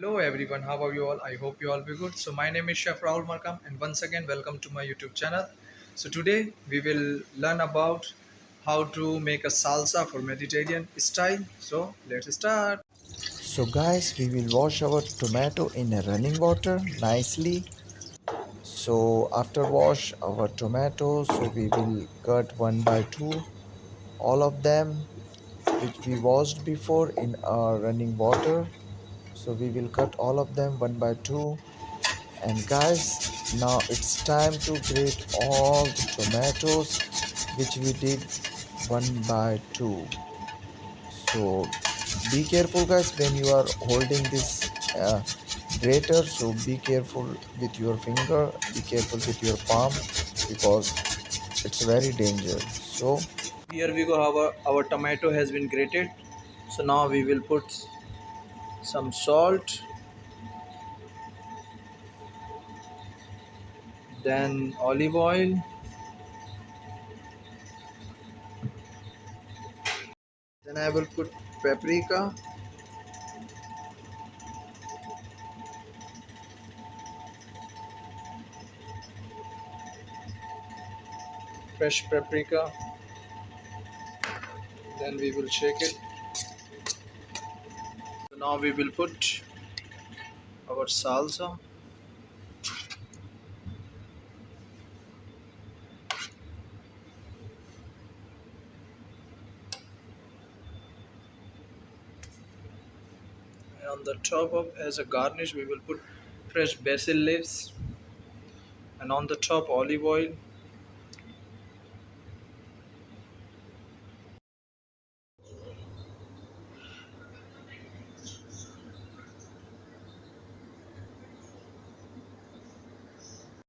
Hello everyone, how are you all? I hope you all be good. So my name is Chef Rahul Markam and once again welcome to my YouTube channel. So today we will learn about how to make a salsa for Mediterranean style. So let's start. So guys, we will wash our tomato in a running water nicely. So after wash our tomatoes, so we will cut one by two all of them which we washed before in our running water. So we will cut all of them one by two. And guys, now it's time to grate all the tomatoes which we did one by two. So be careful guys when you are holding this grater, so be careful with your finger, be careful with your palm because it's very dangerous. So Here we go, our tomato has been grated. So now we will put some salt, then olive oil, then I will put paprika, fresh paprika, then we will shake it. So now we will put our salsa. And on the top of as a garnish we will put fresh basil leaves, and on the top olive oil.